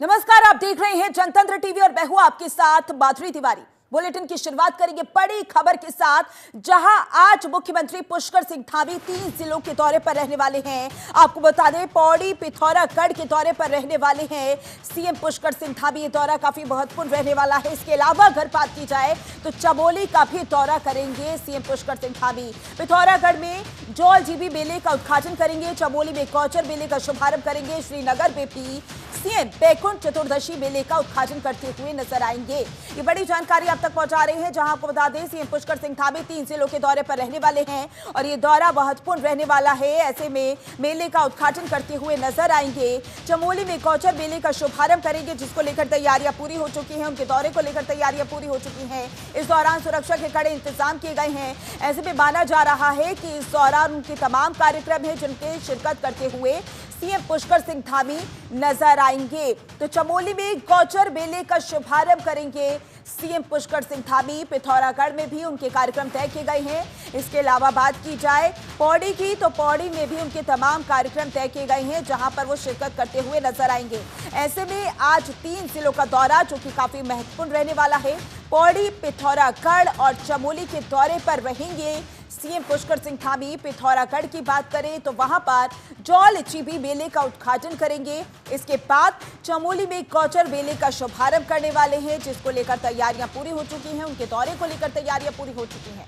नमस्कार, आप देख रहे हैं जनतंत्र टीवी और मैं हूं आपके साथ माधुरी तिवारी। बुलेटिन की शुरुआत करेंगे बड़ी खबर के साथ, जहां आज मुख्यमंत्री पुष्कर सिंह धामी 3 जिलों के दौरे पर रहने वाले हैं। आपको बता दें, पौड़ी, पिथौरागढ़ के दौरे पर रहने वाले हैं सीएम पुष्कर सिंह धामी। ये दौरा काफी महत्वपूर्ण रहने वाला है। इसके अलावा अगर बात की जाए तो चमोली का भी दौरा करेंगे सीएम पुष्कर सिंह धामी। पिथौरागढ़ में जौल जीबी मेले का उद्घाटन करेंगे, चमोली में गौचर मेले का शुभारंभ करेंगे, श्रीनगर में भी सीएम बैकुंठ चतुर्दशी मेले का उद्घाटन करते हुए नजर आएंगे। ये बड़ी जानकारी आप तक पहुंचा रहे हैं, जहां आपको बता दें सीएम पुष्कर सिंह धामी 3 जिलों के दौरे पर रहने वाले हैं और ये दौरा महत्वपूर्ण रहने वाला है। ऐसे में मेले का उद्घाटन करते हुए नजर आएंगे। चमोली में गौचर मेले का शुभारंभ करेंगे, जिसको लेकर तैयारियां पूरी हो चुकी हैं। उनके दौरे को लेकर तैयारियां पूरी हो चुकी हैं। इस दौरान सुरक्षा के कड़े इंतजाम किए गए हैं। ऐसे में माना जा रहा है कि इस दौरान उनके तमाम कार्यक्रम है जिनके शिरकत करते हुए सीएम पुष्कर सिंह धामी नजर आएंगे। तो चमोली में गौचर मेले का शुभारंभ करेंगे सीएम पुष्कर सिंह धामी। पिथौरागढ़ में भी उनके कार्यक्रम तय किए गए हैं। इसके अलावा बात की जाए पौड़ी की, तो पौड़ी में भी उनके तमाम कार्यक्रम तय किए गए हैं, जहां पर वो शिरकत करते हुए नजर आएंगे। ऐसे में आज 3 जिलों का दौरा, जो कि काफी महत्वपूर्ण रहने वाला है, पौड़ी, पिथौरागढ़ और चमोली के दौरे पर रहेंगे सीएम पुष्कर सिंह धामी। पिथौरागढ़ की बात करें तो वहां पर जौल जीबी मेले का उद्घाटन करेंगे। इसके बाद चमोली में गौचर मेले का शुभारंभ करने वाले हैं, जिसको लेकर तैयारियां पूरी हो चुकी हैं। उनके दौरे को लेकर तैयारियां पूरी हो चुकी हैं।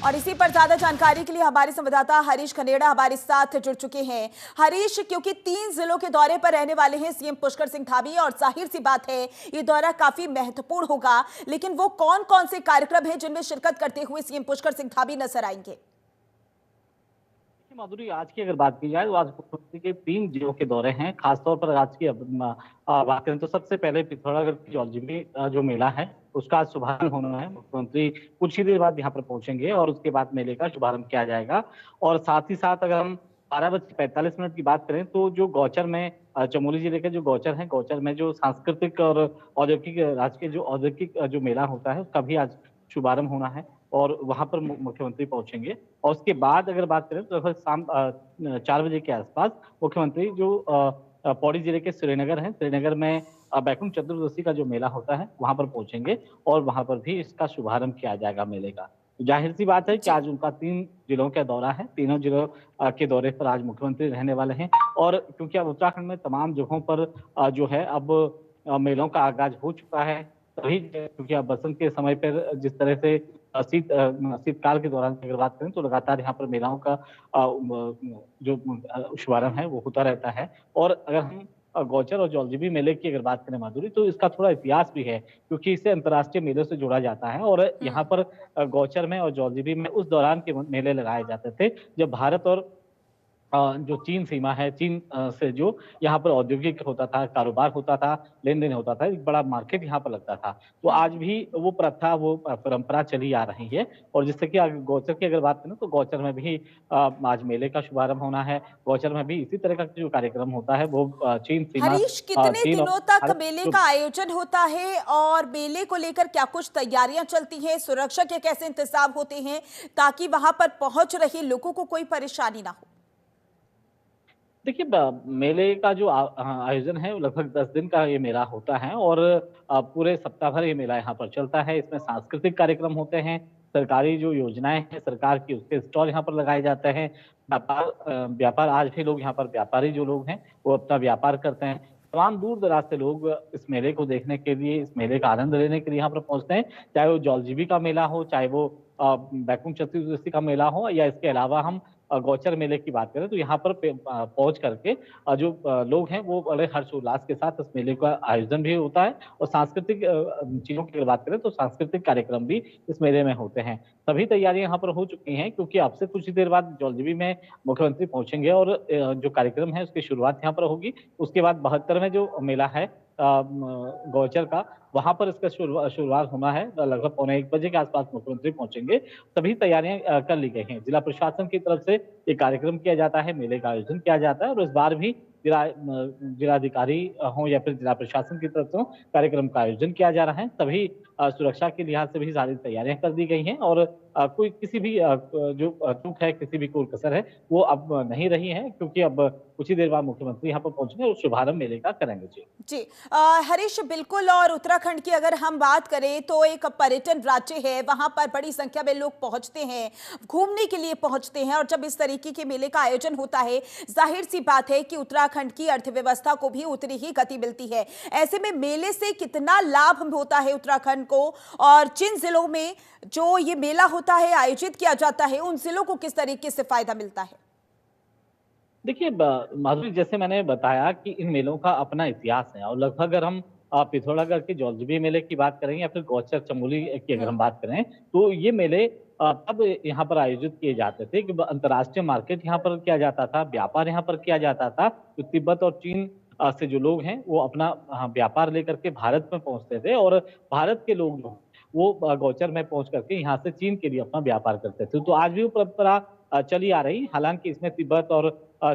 और इसी पर ज्यादा जानकारी के लिए हमारे संवाददाता हरीश खनेड़ा हमारे साथ जुड़ चुके हैं। हरीश, क्योंकि 3 जिलों के दौरे पर रहने वाले हैं सीएम पुष्कर सिंह धामी और जाहिर सी बात है ये दौरा काफी महत्वपूर्ण होगा, लेकिन वो कौन कौन से कार्यक्रम हैं जिनमें शिरकत करते हुए सीएम पुष्कर सिंह धामी नजर आएंगे? माधुरी, आज की अगर बात की जाए तो आज मुख्यमंत्री के 3 जिलों के दौरे हैं। खासतौर पर आज की बात करें तो सबसे पहले पिथौरागढ़ की जौलजीबी जो मेला है उसका आज शुभारंभ होना है। मुख्यमंत्री कुछ ही देर बाद यहाँ पर पहुंचेंगे और उसके बाद मेले का शुभारंभ किया जाएगा। और साथ ही साथ अगर हम 12:45 की बात करें तो जो गौचर में चमोली जिले के जो गौचर है, गौचर में जो सांस्कृतिक और औद्योगिक राजकीय जो औद्योगिक जो मेला होता है उसका भी आज शुभारंभ होना है और वहां पर मुख्यमंत्री पहुंचेंगे। और उसके बाद अगर बात करें तो लगभग शाम 4 बजे के आसपास मुख्यमंत्री जो पौड़ी जिले के श्रीनगर है, श्रीनगर में बैकुंठ चतुर्दशी का जो मेला होता है वहां पर पहुंचेंगे और वहां पर भी इसका शुभारंभ किया जाएगा मेले का। तो जाहिर सी बात है कि आज उनका 3 जिलों का दौरा है। तीनों जिलों के दौरे पर आज मुख्यमंत्री रहने वाले हैं। और क्योंकि अब उत्तराखंड में तमाम जगहों पर जो है अब मेलों का आगाज हो चुका है, तभी क्योंकि अब बसंत के समय पर जिस तरह से शीतकाल के दौरान अगर बात करें तो लगातार यहाँ पर मेलाओं का जो शुभारंभ है वो होता रहता है। और अगर हम गौचर और जौलजीबी मेले की अगर बात करें माधुरी, तो इसका थोड़ा इतिहास भी है क्योंकि इसे अंतर्राष्ट्रीय मेलों से जोड़ा जाता है। और यहाँ पर गौचर में और जौलजीबी में उस दौरान के मेले लगाए जाते थे जब भारत और जो चीन सीमा है, चीन से जो यहाँ पर औद्योगिक होता था, कारोबार होता था, लेन देन होता था, एक बड़ा मार्केट यहाँ पर लगता था। तो आज भी वो प्रथा, वो परंपरा चली आ रही है। और जिससे कि गौचर की अगर बात करें तो गौचर में भी आज मेले का शुभारंभ होना है। गौचर में भी इसी तरह का जो कार्यक्रम होता है वो चीन सीमा, हरीश, कितने चीन और दिनों तक भारत मेले जो का आयोजन होता है और मेले को लेकर क्या कुछ तैयारियां चलती हैं? सुरक्षा के कैसे इंतजाम होते हैं ताकि वहां पर पहुंच रहे लोगों को कोई परेशानी ना हो? देखिए, मेले का जो आयोजन है वो लगभग 10 दिन का ये मेला होता है और पूरे सप्ताह भर ये मेला यहाँ पर चलता है। इसमें सांस्कृतिक कार्यक्रम होते हैं, सरकारी जो योजनाएं हैं सरकार की उसके स्टॉल यहाँ पर लगाए जाते हैं। व्यापार आज भी लोग यहाँ पर, व्यापारी जो लोग हैं वो अपना व्यापार करते हैं। तमाम दूर दराज से लोग इस मेले को देखने के लिए, इस मेले का आनंद लेने के लिए यहाँ पर पहुंचते हैं। चाहे वो जौलजीबी का मेला हो, चाहे वो बैकुंठ चतुर्दशी का मेला हो, या इसके अलावा हम गौचर मेले की बात करें तो यहाँ पर पहुंच करके जो लोग हैं वो बड़े हर्षोल्लास के साथ इस मेले का आयोजन भी होता है। और सांस्कृतिक चीजों की अगर बात करें तो सांस्कृतिक कार्यक्रम भी इस मेले में होते हैं। सभी तैयारियां यहाँ पर हो चुकी हैं क्योंकि अब से कुछ ही देर बाद जौलजीबी में मुख्यमंत्री पहुंचेंगे और जो कार्यक्रम है उसकी शुरुआत यहाँ पर होगी। उसके बाद 72 में जो मेला है गौचर का, वहां पर इसका शुरुआत होना है। लगभग 1:15 के आसपास मुख्यमंत्री पहुंचेंगे। सभी तैयारियां कर ली गई हैं। जिला प्रशासन की तरफ से एक कार्यक्रम किया जाता है, मेले का आयोजन किया जाता है और इस बार भी जिलाधिकारी हो या फिर जिला प्रशासन की तरफ से कार्यक्रम का आयोजन किया जा रहा है। सभी सुरक्षा के लिहाज से भी सारी तैयारियां कर दी गई हैं और कोई किसी भी जो चूक है, किसी भी कोई कसर है, वो अब नहीं रही है, क्योंकि अब कुछ ही देर बाद मुख्यमंत्री यहाँ पर पहुंचेंगे और शुभारंभ मेले का करेंगे। जी जी हरीश, बिल्कुल। और उत्तराखंड की अगर हम बात करें तो एक पर्यटन राज्य है, वहां पर बड़ी संख्या में लोग पहुंचते हैं, घूमने के लिए पहुंचते हैं और जब इस तरीके के मेले का आयोजन होता है, जाहिर सी बात है कि उत्तराखंड की अर्थव्यवस्था को भी उतनी ही गति मिलती है। ऐसे में मेले से कितना लाभ होता है उत्तराखंड को, और जिन जिलों में जो ये मेला होता है, आयोजित किया जाता है, उन जिलों को किस तरीके से फायदा मिलता है? देखिए माधुरी, जैसे मैंने बताया कि इन मेलों का अपना इतिहास है और लगभग अगर हम पिथौरागढ़ के जौलजीबी मेले की बात करें या फिर गौचर चमोली की अगर हम बात करें, तो ये मेले तब यहाँ पर आयोजित किए जाते थे कि अंतर्राष्ट्रीय मार्केट यहाँ पर किया जाता था, व्यापार यहाँ पर किया जाता था। तो तिब्बत और चीन से जो लोग हैं वो अपना व्यापार लेकर के भारत में पहुंचते थे और भारत के लोग जो हैं, वो गौचर में पहुंच करके यहाँ से चीन के लिए अपना व्यापार करते थे। तो आज भी वो परंपरा चली आ रही। हालांकि इसमें तिब्बत और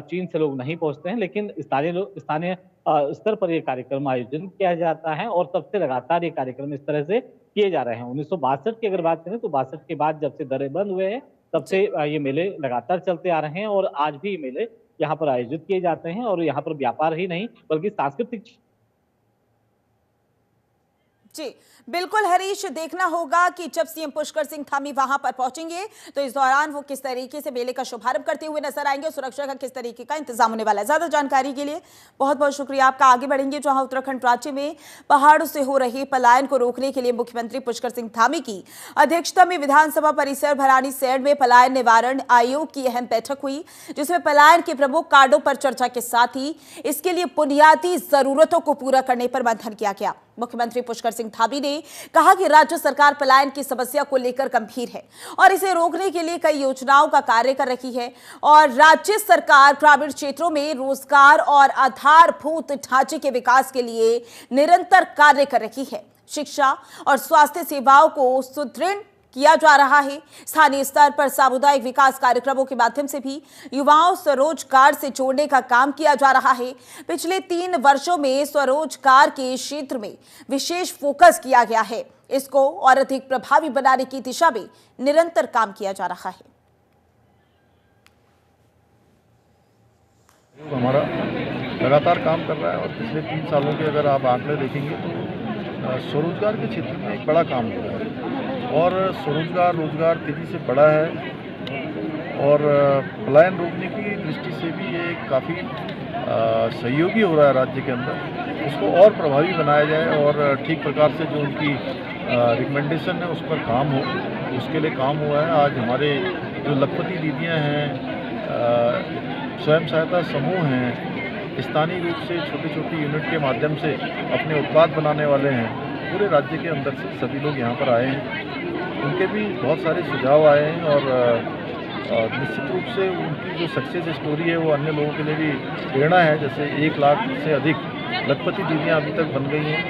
चीन से लोग नहीं पहुंचते हैं, लेकिन स्थानीय स्तर पर ये कार्यक्रम आयोजन किया जाता है और तब से लगातार ये कार्यक्रम इस तरह से किए जा रहे हैं। 1962 की अगर बात करें तो 62 के बाद जब से दरें बंद हुए हैं, तब से ये मेले लगातार चलते आ रहे हैं और आज भी ये मेले यहाँ पर आयोजित किए जाते हैं और यहाँ पर व्यापार ही नहीं बल्कि सांस्कृतिक। जी बिल्कुल हरीश, देखना होगा कि जब सीएम पुष्कर सिंह धामी वहां पर पहुंचेंगे तो इस दौरान वो किस तरीके से मेले का शुभारंभ करते हुए नजर आएंगे, सुरक्षा का किस तरीके का इंतजाम होने वाला है। ज्यादा जानकारी के लिए बहुत बहुत शुक्रिया आपका। आगे बढ़ेंगे, जहां उत्तराखंड राज्य में पहाड़ों से हो रहे पलायन को रोकने के लिए मुख्यमंत्री पुष्कर सिंह धामी की अध्यक्षता में विधानसभा परिसर भराड़ीसैंण में पलायन निवारण आयोग की अहम बैठक हुई, जिसमें पलायन के प्रमुख कार्डों पर चर्चा के साथ ही इसके लिए बुनियादी जरूरतों को पूरा करने पर मंथन किया गया। मुख्यमंत्री पुष्कर सिंह धामी ने कहा कि राज्य सरकार पलायन की समस्या को लेकर गंभीर है और इसे रोकने के लिए कई योजनाओं का कार्य कर रही है और राज्य सरकार ग्रामीण क्षेत्रों में रोजगार और आधारभूत ढांचे के विकास के लिए निरंतर कार्य कर रही है। शिक्षा और स्वास्थ्य सेवाओं को सुदृढ़ किया जा रहा है। स्थानीय स्तर पर सामुदायिक विकास कार्यक्रमों के माध्यम से भी युवाओं स्वरोजगार से जोड़ने का काम किया जा रहा है। पिछले 3 वर्षों में स्वरोजगार के क्षेत्र में विशेष फोकस किया गया है। इसको और अधिक प्रभावी बनाने की दिशा में निरंतर काम किया जा रहा है। हमारा लगातार काम कर रहा है और पिछले 3 सालों के अगर आप आंकड़े देखेंगे तो स्वरोजगार के क्षेत्र में एक बड़ा काम हुआ है और स्वरोजगार रोजगार तेजी से बढ़ा है और पलायन रोकने की दृष्टि से भी ये काफ़ी सहयोगी हो रहा है राज्य के अंदर। उसको और प्रभावी बनाया जाए और ठीक प्रकार से जो उनकी रिकमेंडेशन है उस पर काम हो, उसके लिए काम हुआ है। आज हमारे जो लखपति दीदियाँ हैं, स्वयं सहायता समूह हैं, स्थानीय रूप से छोटी छोटी यूनिट के माध्यम से अपने उत्पाद बनाने वाले हैं, पूरे राज्य के अंदर से सभी लोग यहाँ पर आए हैं। उनके भी बहुत सारे सुझाव आए हैं और निश्चित रूप से उनकी जो सक्सेस स्टोरी है वो अन्य लोगों के लिए भी प्रेरणा है। जैसे 1 लाख से अधिक लखपति दीदियाँ अभी तक बन गई हैं।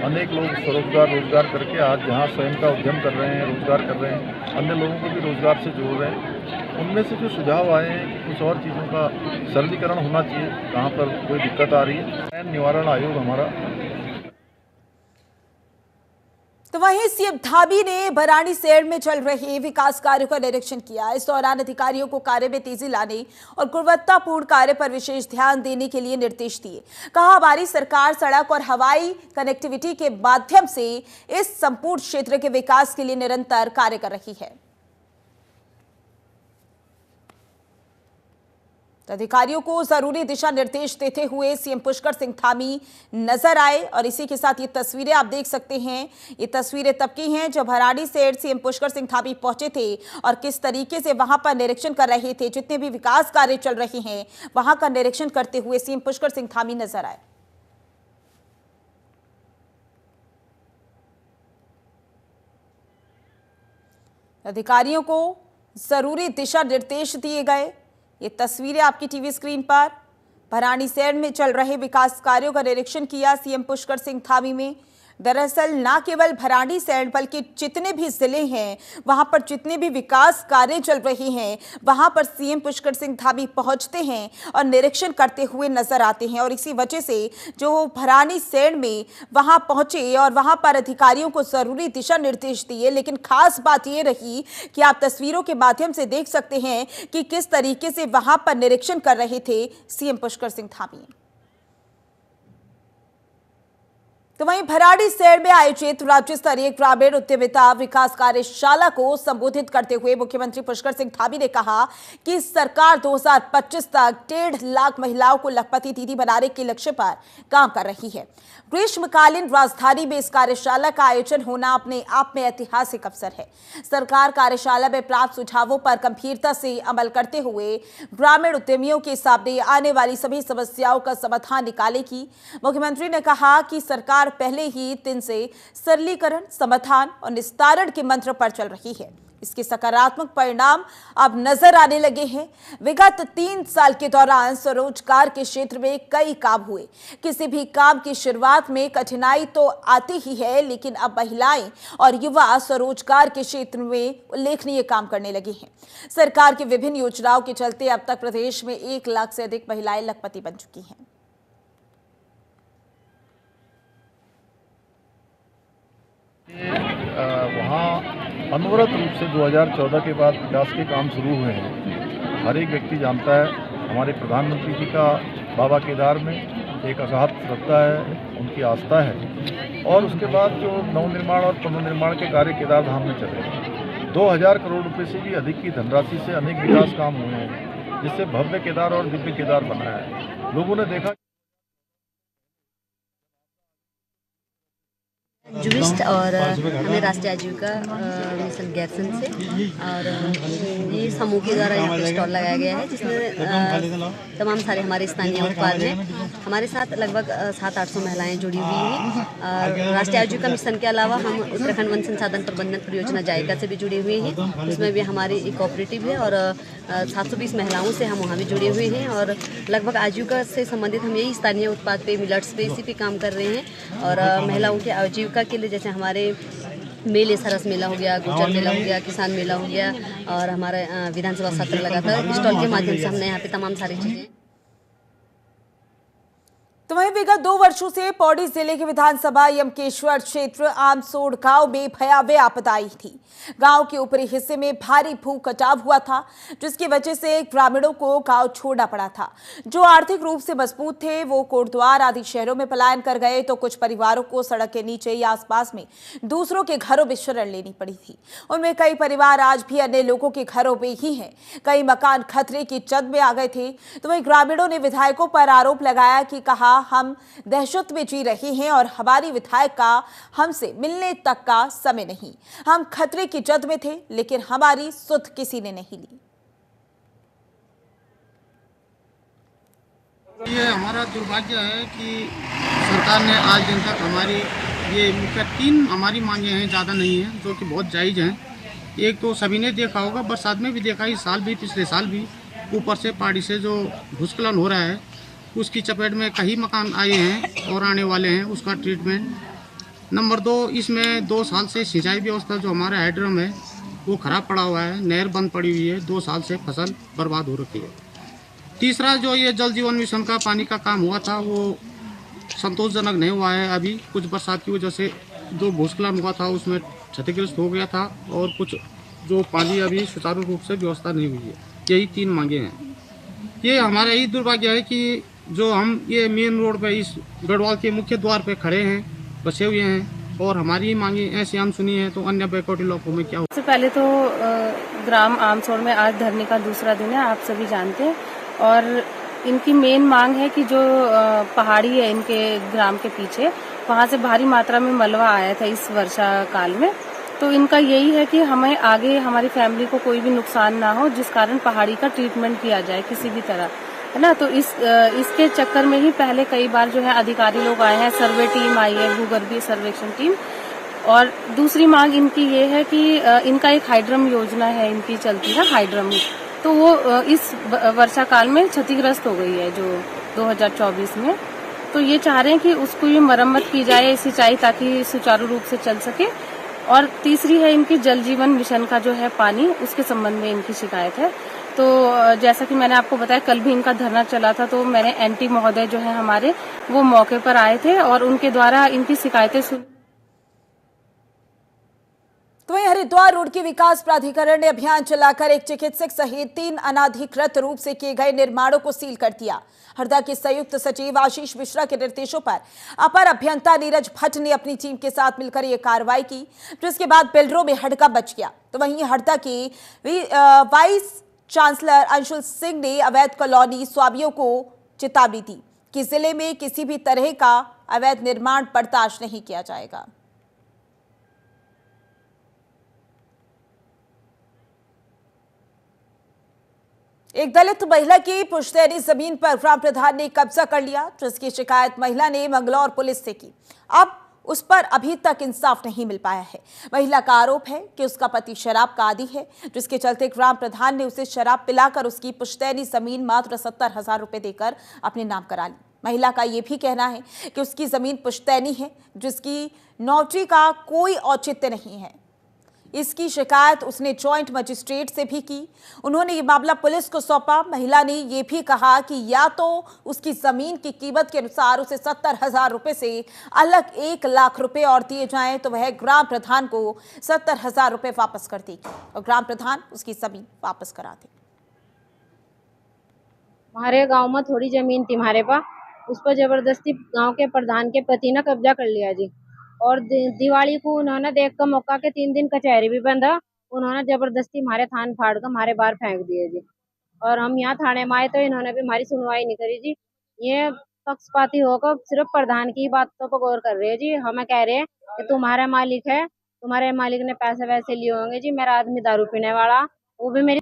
अनेक लोग स्वरोजगार रोजगार करके आज जहाँ स्वयं का उद्यम कर रहे हैं, रोजगार कर रहे हैं, अन्य लोगों को भी रोजगार से जोड़ रहे हैं। उनमें से जो सुझाव आए हैं कि कुछ और चीज़ों का सरलीकरण होना चाहिए, कहाँ पर कोई दिक्कत आ रही है। पलायन निवारण आयोग हमारा। तो वहीं सीएम धामी ने भराड़ीसैंण में चल रहे विकास कार्यों का निरीक्षण किया। इस दौरान अधिकारियों को कार्य में तेजी लाने और गुणवत्तापूर्ण कार्य पर विशेष ध्यान देने के लिए निर्देश दिए। कहा, हमारी सरकार सड़क और हवाई कनेक्टिविटी के माध्यम से इस संपूर्ण क्षेत्र के विकास के लिए निरंतर कार्य कर रही है। अधिकारियों को जरूरी दिशा निर्देश देते हुए सीएम पुष्कर सिंह धामी नजर आए और इसी के साथ ये तस्वीरें आप देख सकते हैं। ये तस्वीरें तब की हैं जब भराड़ीसैंण सीएम पुष्कर सिंह धामी पहुंचे थे और किस तरीके से वहां पर निरीक्षण कर रहे थे। जितने भी विकास कार्य चल रहे हैं वहां का निरीक्षण करते हुए सीएम पुष्कर सिंह धामी नजर आए। अधिकारियों को जरूरी दिशा निर्देश दिए गए। ये तस्वीरें आपकी टीवी स्क्रीन पर। भराड़ीसैंण में चल रहे विकास कार्यों का निरीक्षण किया सीएम पुष्कर सिंह धामी में दरअसल न केवल भराड़ीसैंण बल्कि जितने भी जिले हैं वहां पर जितने भी विकास कार्य चल रहे हैं वहां पर सीएम पुष्कर सिंह धामी पहुंचते हैं और निरीक्षण करते हुए नजर आते हैं। और इसी वजह से जो भराड़ीसैंण में वहां पहुंचे और वहां पर अधिकारियों को जरूरी दिशा निर्देश दिए। लेकिन खास बात यह रही कि आप तस्वीरों के माध्यम से देख सकते हैं कि किस तरीके से वहां पर निरीक्षण कर रहे थे सीएम पुष्कर सिंह धामी। तो वहीं भराड़ीसैंण में आयोजित राज्य स्तरीय ग्रामीण उद्यमिता विकास कार्यशाला को संबोधित करते हुए मुख्यमंत्री पुष्कर सिंह धामी ने कहा कि सरकार 2025 तक 1.5 लाख महिलाओं को लखपति दीदी बनाने के लक्ष्य पर काम कर रही है। ग्रीष्मकालीन राजधानी में इस कार्यशाला का आयोजन होना अपने आप में ऐतिहासिक अवसर है। सरकार कार्यशाला में प्राप्त सुझावों पर गंभीरता से अमल करते हुए ग्रामीण उद्यमियों के सामने आने वाली सभी समस्याओं का समाधान निकालेगी। मुख्यमंत्री ने कहा कि सरकार पहले ही दिन से सरलीकरण, समाधान और निस्तारण के मंत्र पर चल रही है। इसके सकारात्मक परिणाम अब नजर आने लगे हैं। विगत 3 साल के दौरान स्वरोजगार के क्षेत्र में कई काम हुए। किसी भी काम की शुरुआत में कठिनाई तो आती ही है, लेकिन अब महिलाएं और युवा स्वरोजगार के क्षेत्र में उल्लेखनीय काम करने लगे हैं। सरकार की विभिन्न योजनाओं के चलते अब तक प्रदेश में 1 लाख से अधिक महिलाएं लखपति बन चुकी हैं। वहाँ अनवरत रूप से 2014 के बाद विकास के काम शुरू हुए हैं। हर एक व्यक्ति जानता है हमारे प्रधानमंत्री जी का बाबा केदार में एक अगाध श्रद्धा है, उनकी आस्था है। और उसके बाद जो नवनिर्माण और पुनर्निर्माण के कार्य केदार धाम में चले हैं, 2000 करोड़ रुपए से भी अधिक की धनराशि से अनेक विकास काम हुए हैं, जिससे भव्य केदार और दिव्य केदार बना है। लोगों ने देखा जुबिस्ट और हमें राष्ट्रीय आजीविका मिशन गैरसन से और ये समूह के द्वारा यहाँ पर स्टॉल लगाया गया है, जिसमें तमाम सारे हमारे स्थानीय उत्पाद हैं। हमारे साथ लगभग 700-800 महिलाएं जुड़ी हुई हैं। और राष्ट्रीय आजीविका मिशन के अलावा हम उत्तराखंड वन संसाधन प्रबंधन परियोजना जायका से भी जुड़े हुए हैं। उसमें भी हमारी एक कोऑपरेटिव है और 720 महिलाओं से हम वहाँ भी जुड़े हुए हैं। और लगभग आजीविका से संबंधित हम यही स्थानीय उत्पाद पे, मिलट्स पे, इसी पे काम कर रहे हैं। और महिलाओं के आजीविका के लिए जैसे हमारे मेले, सरस मेला हो गया, गुर्जर मेला हो गया, किसान मेला हो गया और हमारा विधानसभा सत्र लगा था। स्टॉल के माध्यम से हमने यहाँ पे तमाम सारी चीज़ें। तो वहीं विगत 2 वर्षों से पौड़ी जिले के विधानसभा यमकेश्वर क्षेत्र आमसोड़ गांव में भयावह आपदा आई थी। गांव के ऊपरी हिस्से में भारी भू कटाव हुआ था, जिसकी वजह से ग्रामीणों को गांव छोड़ना पड़ा था। जो आर्थिक रूप से मजबूत थे वो कोटद्वार आदि शहरों में पलायन कर गए, तो कुछ परिवारों को सड़क के नीचे या आसपास में दूसरों के घरों में शरण लेनी पड़ी थी। उनमें कई परिवार आज भी अन्य लोगों के घरों में ही हैं। कई मकान खतरे की जद में आ गए थे। तो वहीं ग्रामीणों ने विधायकों पर आरोप लगाया कि कहा हम दहशत में जी रहे हैं और हमारी विधायक का हमसे मिलने तक का समय नहीं। हम खतरे की जद में थे, लेकिन हमारी सुध किसी ने नहीं ली। ये हमारा दुर्भाग्य है कि सरकार ने आज दिन तक हमारी ये मुख्य 3 हमारी मांगे हैं, ज़्यादा नहीं है, जो कि बहुत जायज़ हैं। एक तो सभी ने देखा होगा, बरसात में भी देखा, इस साल भी, पिछले साल भी, ऊपर से पहाड़ी से जो भूस्खलन हो रहा है उसकी चपेट में कई मकान आए हैं और आने वाले हैं, उसका ट्रीटमेंट। नंबर 2, इसमें 2 साल से सिंचाई व्यवस्था जो हमारा हेडरम है वो ख़राब पड़ा हुआ है, नहर बंद पड़ी हुई है, 2 साल से फसल बर्बाद हो रखी है। तीसरा, जो ये जल जीवन मिशन का पानी का काम हुआ था वो संतोषजनक नहीं हुआ है। अभी कुछ बरसात की वजह से जो भूस्खलन हुआ था उसमें क्षतिग्रस्त हो गया था और कुछ जो पानी अभी सुचारू रूप से व्यवस्था नहीं हुई है। यही 3 मांगे हैं। ये हमारा यही दुर्भाग्य है कि जो हम ये मेन रोड पे इस गढ़वाल के मुख्य द्वार पे खड़े हैं, बसे हुए हैं और हमारी मांगे ऐसी अनसुनी है, तो अन्य बैकवर्ड इलाकों में क्या हो। सबसे पहले तो ग्राम आमसोड़ में आज धरने का दूसरा दिन है, आप सभी जानते हैं। और इनकी मेन मांग है कि जो पहाड़ी है इनके ग्राम के पीछे, वहाँ से भारी मात्रा में मलबा आया था इस वर्षा काल में। तो इनका यही है कि हमें आगे हमारी फैमिली को कोई भी नुकसान ना हो, जिस कारण पहाड़ी का ट्रीटमेंट किया जाए किसी भी तरह, है ना। तो इसके चक्कर में ही पहले कई बार जो है अधिकारी लोग आए हैं, सर्वे टीम आई है, भूगर्भीय सर्वेक्षण टीम। और दूसरी मांग इनकी ये है कि इनका एक हाइड्रम योजना है, इनकी चलती है हाइड्रम, तो वो इस वर्षा काल में क्षतिग्रस्त हो गई है जो 2024 में। तो ये चाह रहे हैं कि उसको भी मरम्मत की जाए सिंचाई ताकि सुचारू रूप से चल सके। और तीसरी है इनकी जल जीवन मिशन का जो है पानी, उसके संबंध में इनकी शिकायत है। तो जैसा कि मैंने आपको बताया, कल भी इनका धरना चला था, तो मैंने एनटी महोदय जो है हमारे, वो मौके पर आए थे और उनके द्वारा इनकी शिकायतें सुन। तो वहीं हरिद्वार रोड की विकास प्राधिकरण ने अभियान चलाकर एक चिकित्सक सहित 3 अनाधिकृत रूप से किए गए निर्माणों को सील कर दिया। हरदा के संयुक्त सचिव आशीष मिश्रा के निर्देशों पर अपर अभियंता नीरज भट्ट ने अपनी टीम के साथ मिलकर यह कार्रवाई की, जिसके बाद बिल्डरों में हड़कंप मच गया। तो वहीं हरदा के वाइस चांसलर अंशुल सिंह ने अवैध कॉलोनी स्वामियों को चेतावनी दी कि जिले में किसी भी तरह का अवैध निर्माण बर्दाश्त नहीं किया जाएगा। एक दलित महिला की पुश्तैनी जमीन पर ग्राम प्रधान ने कब्जा कर लिया, जिसकी शिकायत महिला ने मंगलौर पुलिस से की। अब उस पर अभी तक इंसाफ नहीं मिल पाया है। महिला का आरोप है कि उसका पति शराब का आदी है, जिसके चलते ग्राम प्रधान ने उसे शराब पिलाकर उसकी पुश्तैनी जमीन मात्र 70,000 रुपए देकर अपने नाम करा ली। महिला का यह भी कहना है कि उसकी जमीन पुश्तैनी है, जिसकी नोटरी का कोई औचित्य नहीं है। इसकी शिकायत उसने जॉइंट मजिस्ट्रेट से भी की। उन्होंने ये मामला पुलिस को सौंपा। महिला ने यह भी कहा कि या तो उसकी जमीन की कीमत के अनुसार उसे 70,000 रुपए से अलग 1 लाख रुपए और दिए जाएं, तो वह ग्राम प्रधान को 70,000 रुपए वापस कर देगी और ग्राम प्रधान उसकी जमीन वापस करा दे। हमारे गांव में थोड़ी जमीन थी हमारे पास, उस पर जबरदस्ती गांव के प्रधान के पति ने कब्जा कर लिया जी। और दिवाली को उन्होंने देख कर मौका के 3 दिन कचहरी भी बंधा। उन्होंने जबरदस्ती हमारे थान फाड़ कर हमारे बाहर फेंक दिए जी। और हम यहाँ थाने में आए तो इन्होंने भी हमारी सुनवाई नहीं करी जी। ये पक्षपाती होकर सिर्फ प्रधान की बातों पर गौर कर रहे हैं जी। हमें कह रहे हैं कि तुम्हारा मालिक है, तुम्हारे मालिक ने पैसे वैसे लिए होंगे जी। मेरा आदमी दारू पीने वाला, वो भी मेरी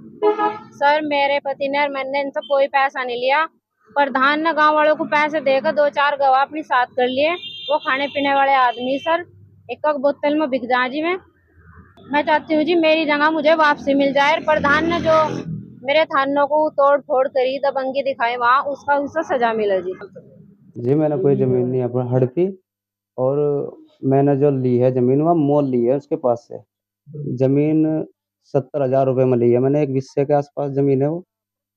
सर मेरे पति ने, मैंने इनसे कोई पैसा नहीं लिया। प्रधान ने गांव वालों को पैसे देकर 2-4 गवाह अपनी साथ कर लिए। वो खाने पीने वाले आदमी सर, एक बोतल में बिक जाए जी। मैं चाहती हूँ जी मेरी जगह मुझे वापसी मिल जाए। प्रधान ने जो मेरे थानों को तोड़ फोड़ करी, दबंगी दिखाई, वहाँ उसका उससे सजा मिले जी। मैंने कोई जमीन नहीं अपना हड़पी, और मैंने जो ली है जमीन वह मोल ली है उसके पास से। जमीन 70,000 रुपए में ली है मैंने, एक हिस्से के आसपास जमीन है वो।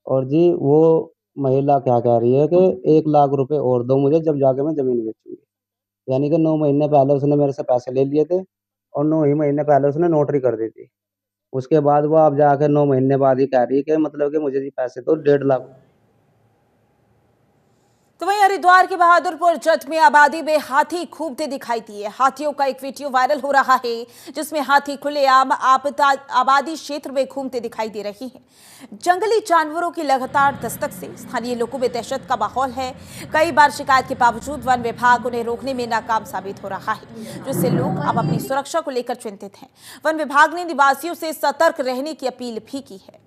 और जी वो महिला क्या कह रही है कि 1 लाख रुपए और दो मुझे, जब जाके मैं जमीन बेचूंगी। यानी कि 9 महीने पहले उसने मेरे से पैसे ले लिए थे और 9 ही महीने पहले उसने नोटरी कर दी थी। उसके बाद वो अब जाके 9 महीने बाद ही कह रही है कि मतलब कि मुझे जी पैसे तो 1.5 लाख। तो वहीं हरिद्वार के बहादुरपुर जट में आबादी में हाथी खूबते दिखाई दिए। हाथियों का एक वीडियो वायरल हो रहा है, जिसमें हाथी खुलेआम आबादी क्षेत्र में घूमते दिखाई दे रही हैं। जंगली जानवरों की लगातार दस्तक से स्थानीय लोगों में दहशत का माहौल है। कई बार शिकायत के बावजूद वन विभाग उन्हें रोकने में नाकाम साबित हो रहा है, जिससे लोग अब अपनी सुरक्षा को लेकर चिंतित हैं। वन विभाग ने निवासियों से सतर्क रहने की अपील भी की है।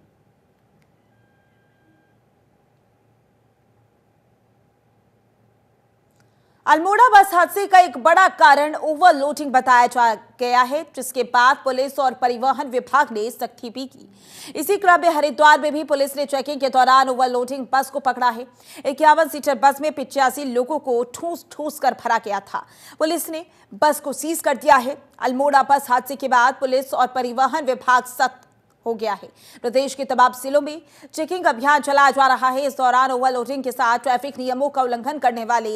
अल्मोड़ा बस हादसे का एक बड़ा कारण ओवरलोडिंग बताया जा गया है, जिसके बाद पुलिस और परिवहन विभाग ने सख्ती भी की। इसी क्रम में हरिद्वार में भी पुलिस ने चेकिंग के दौरान ओवरलोडिंग बस को पकड़ा है। 51 सीटर बस में 85 लोगों को ठूस कर भरा गया था। पुलिस ने बस को सीज कर दिया है। अल्मोड़ा बस हादसे के बाद पुलिस और परिवहन विभाग सख्त हो गया है। प्रदेश के तमाम जिलों में चेकिंग अभियान चलाया जा रहा है। इस दौरान ओवरलोडिंग के साथ ट्रैफिक नियमों का उल्लंघन करने वाले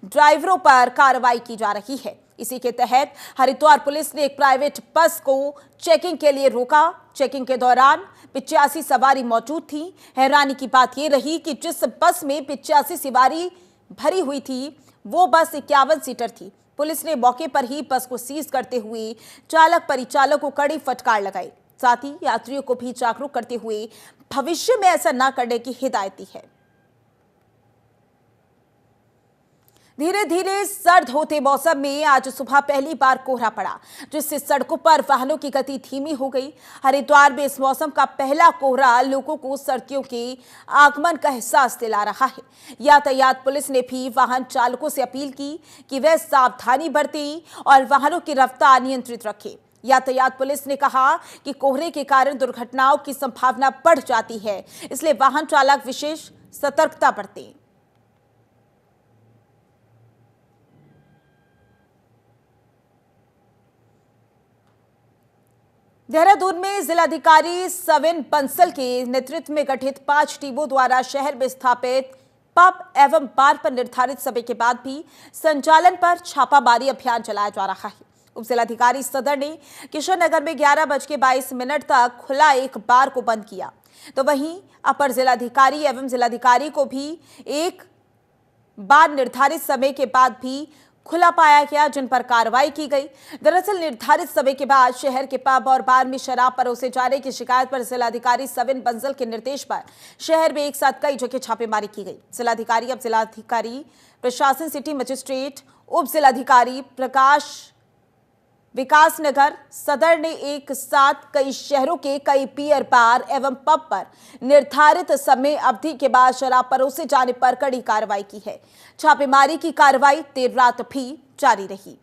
ड्राइवरों पर कार्रवाई की जा रही है। इसी के तहत हरिद्वार पुलिस ने एक प्राइवेट बस को चेकिंग के लिए रोका। चेकिंग के दौरान 85 सवारी मौजूद थी। हैरानी की बात यह रही कि जिस बस में 85 सवारी भरी हुई थी, वो बस 51 सीटर थी। पुलिस ने मौके पर ही बस को सीज करते हुए चालक परिचालक को कड़ी फटकार लगाई। साथ ही यात्रियों को भी जागरूक करते हुए भविष्य में ऐसा न करने की हिदायत दी है। धीरे धीरे सर्द होते मौसम में आज सुबह पहली बार कोहरा पड़ा, जिससे सड़कों पर वाहनों की गति धीमी हो गई। हरिद्वार में इस मौसम का पहला कोहरा लोगों को सर्दियों के आगमन का एहसास दिला रहा है। यातायात पुलिस ने भी वाहन चालकों से अपील की कि वे सावधानी बरतें और वाहनों की रफ्तार नियंत्रित रखें। यातायात पुलिस ने कहा कि कोहरे के कारण दुर्घटनाओं की संभावना बढ़ जाती है, इसलिए वाहन चालक विशेष सतर्कता बरतें। देहरादून में जिलाधिकारी सविन बंसल के नेतृत्व में गठित 5 टीमों द्वारा शहर में स्थापित पब एवं बार पर निर्धारित समय के बाद भी संचालन पर छापामारी अभियान चलाया जा रहा है। उप जिलाधिकारी सदर ने किशन नगर में 11:22 तक खुला एक बार को बंद किया, तो वहीं अपर जिलाधिकारी एवं जिलाधिकारी को भी एक बार निर्धारित समय के बाद भी खुला पाया गया, जिन पर कार्रवाई की गई। दरअसल निर्धारित समय के बाद शहर के पब और बार में शराब परोसे जाने की शिकायत पर जिलाधिकारी सविन बंसल के निर्देश पर शहर में एक साथ कई जगह छापेमारी की गई। जिलाधिकारी, अब जिलाधिकारी प्रशासन, सिटी मजिस्ट्रेट, उप जिलाधिकारी प्रकाश विकास नगर सदर ने एक साथ कई शहरों के कई बियर बार एवं पब पर निर्धारित समय अवधि के बाद शराब परोसे जाने पर कड़ी कार्रवाई की है। छापेमारी की कार्रवाई देर रात भी जारी रही।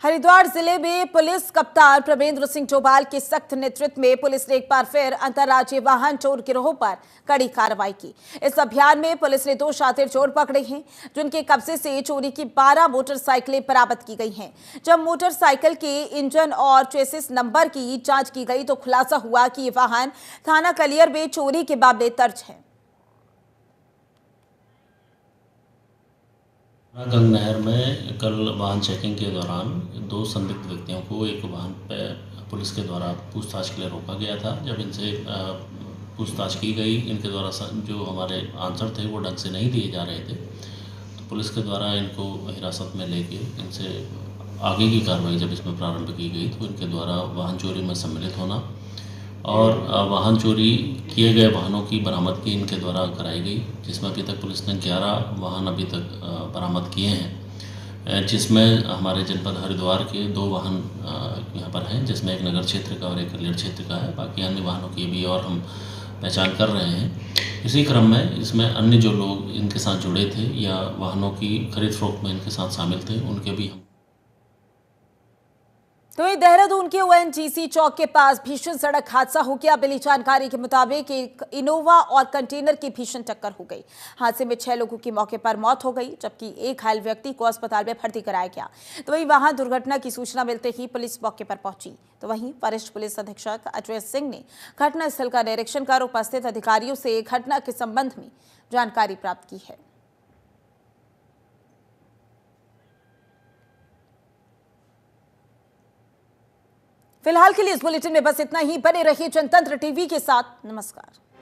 हरिद्वार जिले में पुलिस कप्तान प्रवेंद्र सिंह डोभाल के सख्त नेतृत्व में पुलिस ने एक बार फिर अंतर्राज्यीय वाहन चोर गिरोह पर कड़ी कार्रवाई की। इस अभियान में पुलिस ने 2 शातिर चोर पकड़े हैं, जिनके कब्जे से चोरी की 12 मोटरसाइकिलें बरामद की गई हैं। जब मोटरसाइकिल के इंजन और चेसिस नंबर की जांच की गई तो खुलासा हुआ कि ये वाहन थाना कलियर में चोरी के मामले दर्ज है। गंग नहर में कल वाहन चेकिंग के दौरान 2 संदिग्ध व्यक्तियों को एक वाहन पर पुलिस के द्वारा पूछताछ के लिए रोका गया था। जब इनसे पूछताछ की गई, इनके द्वारा जो हमारे आंसर थे वो ढंग से नहीं दिए जा रहे थे, तो पुलिस के द्वारा इनको हिरासत में लेके इनसे आगे की कार्रवाई जब इसमें प्रारंभ की गई तो इनके द्वारा वाहन चोरी में सम्मिलित होना और वाहन चोरी किए गए वाहनों की बरामदगी इनके द्वारा कराई गई, जिसमें अभी तक पुलिस ने 11 वाहन अभी तक बरामद किए हैं, जिसमें हमारे जनपद हरिद्वार के 2 वाहन यहाँ पर हैं, जिसमें एक नगर क्षेत्र का और एक कलियर क्षेत्र का है। बाकी अन्य वाहनों की भी और हम पहचान कर रहे हैं। इसी क्रम में इसमें अन्य जो लोग इनके साथ जुड़े थे या वाहनों की खरीद फरोख्त में इनके साथ शामिल थे, उनके भी हम। तो ये देहरादून के ओएनजीसी चौक के पास भीषण सड़क हादसा हो गया। मिली जानकारी के मुताबिक एक इनोवा और कंटेनर की भीषण टक्कर हो गई। हादसे में 6 लोगों की मौके पर मौत हो गई, जबकि एक घायल व्यक्ति को अस्पताल में भर्ती कराया गया। तो वहीं वहां दुर्घटना की सूचना मिलते ही पुलिस मौके पर पहुंची। तो वहीं वरिष्ठ पुलिस अधीक्षक अजय सिंह ने घटनास्थल का निरीक्षण कर उपस्थित अधिकारियों से घटना के संबंध में जानकारी प्राप्त की है। फिलहाल के लिए इस बुलेटिन में बस इतना ही। बने रहिए जनतंत्र टीवी के साथ। नमस्कार।